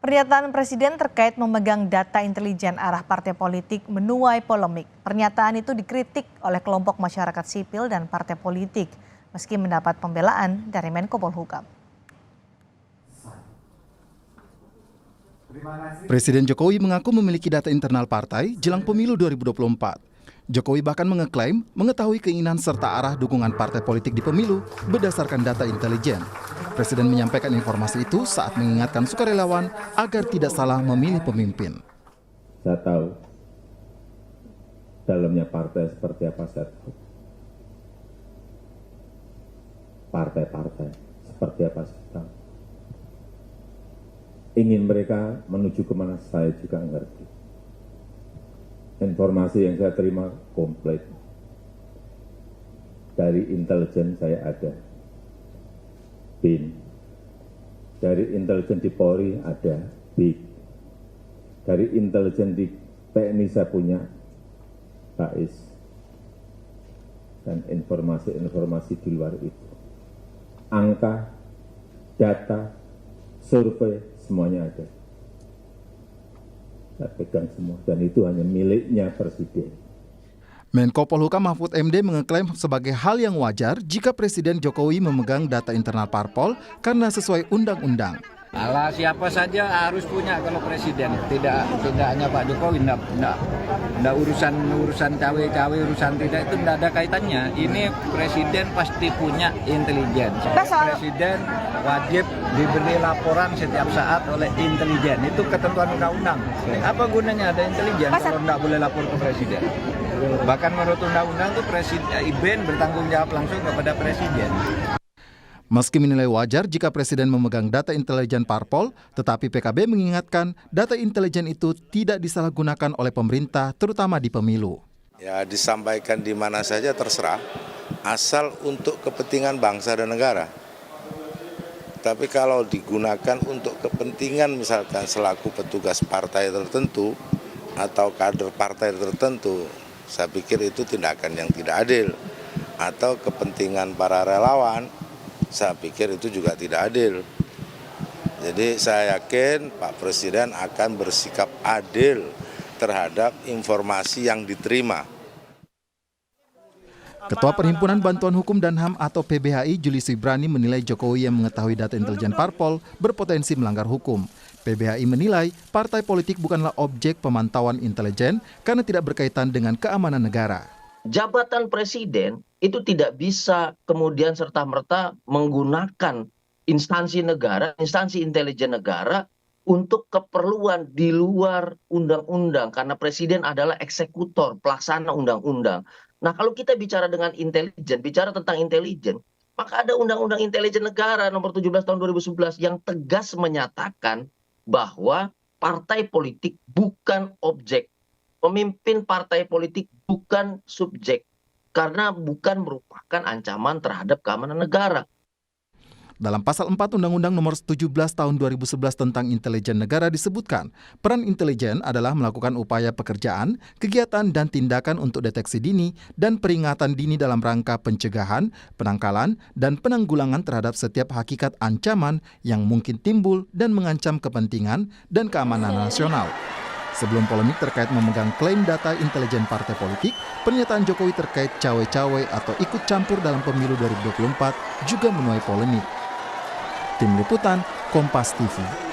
Pernyataan Presiden terkait memegang data intelijen arah partai politik menuai polemik. Pernyataan itu dikritik oleh kelompok masyarakat sipil dan partai politik, meski mendapat pembelaan dari Menko Polhukam. Presiden Jokowi mengaku memiliki data internal partai jelang pemilu 2024. Jokowi bahkan mengeklaim mengetahui keinginan serta arah dukungan partai politik di pemilu berdasarkan data intelijen. Presiden menyampaikan informasi itu saat mengingatkan sukarelawan agar tidak salah memilih pemimpin. Saya tahu dalamnya partai seperti apa, saya tahu. Partai-partai seperti apa, saya tahu. Ingin mereka menuju kemana, saya juga ngerti. Informasi yang saya terima komplit. Dari intelijen saya ada. BIN. Dari intelijen di Polri ada BIK. Dari intelijen di TNI saya punya BAIS. Dan informasi-informasi di luar itu. Angka, data, survei, semuanya ada. Saya pegang semua, dan itu hanya miliknya Presiden. Menko Polhukam Mahfud MD mengeklaim sebagai hal yang wajar jika Presiden Jokowi memegang data internal parpol karena sesuai undang-undang. Alah, siapa saja harus punya kalau presiden, tidak hanya Pak Jokowi, tidak urusan cawe-cawe, urusan tidak, itu tidak ada kaitannya. Ini presiden pasti punya intelijen. Presiden wajib diberi laporan setiap saat oleh intelijen, itu ketentuan undang-undang. Apa gunanya ada intelijen kalau tidak boleh lapor ke presiden? Bahkan menurut undang-undang itu IBN bertanggung jawab langsung kepada presiden. Meski menilai wajar jika Presiden memegang data intelijen parpol, tetapi PKB mengingatkan data intelijen itu tidak disalahgunakan oleh pemerintah, terutama di pemilu. Ya, disampaikan di mana saja terserah, asal untuk kepentingan bangsa dan negara. Tapi kalau digunakan untuk kepentingan misalkan selaku petugas partai tertentu atau kader partai tertentu, saya pikir itu tindakan yang tidak adil. Atau kepentingan para relawan, saya pikir itu juga tidak adil. Jadi saya yakin Pak Presiden akan bersikap adil terhadap informasi yang diterima. Ketua Perhimpunan Bantuan Hukum dan HAM atau PBHI Julius Ibrani menilai Jokowi yang mengetahui data intelijen parpol berpotensi melanggar hukum. PBHI menilai partai politik bukanlah objek pemantauan intelijen karena tidak berkaitan dengan keamanan negara. Jabatan presiden itu tidak bisa kemudian serta-merta menggunakan instansi negara, instansi intelijen negara untuk keperluan di luar undang-undang karena presiden adalah eksekutor, pelaksana undang-undang. Nah, kalau kita bicara dengan intelijen, bicara tentang intelijen, maka ada Undang-Undang Intelijen Negara nomor 17 tahun 2011 yang tegas menyatakan bahwa partai politik bukan objek. Pemimpin partai politik bukan subjek karena bukan merupakan ancaman terhadap keamanan negara. Dalam pasal 4 Undang-Undang nomor 17 tahun 2011 tentang intelijen negara disebutkan, peran intelijen adalah melakukan upaya pekerjaan, kegiatan dan tindakan untuk deteksi dini dan peringatan dini dalam rangka pencegahan, penangkalan dan penanggulangan terhadap setiap hakikat ancaman yang mungkin timbul dan mengancam kepentingan dan keamanan nasional. Sebelum polemik terkait memegang klaim data intelijen partai politik, pernyataan Jokowi terkait cawe-cawe atau ikut campur dalam pemilu 2024 juga menuai polemik. Tim Liputan, Kompas TV.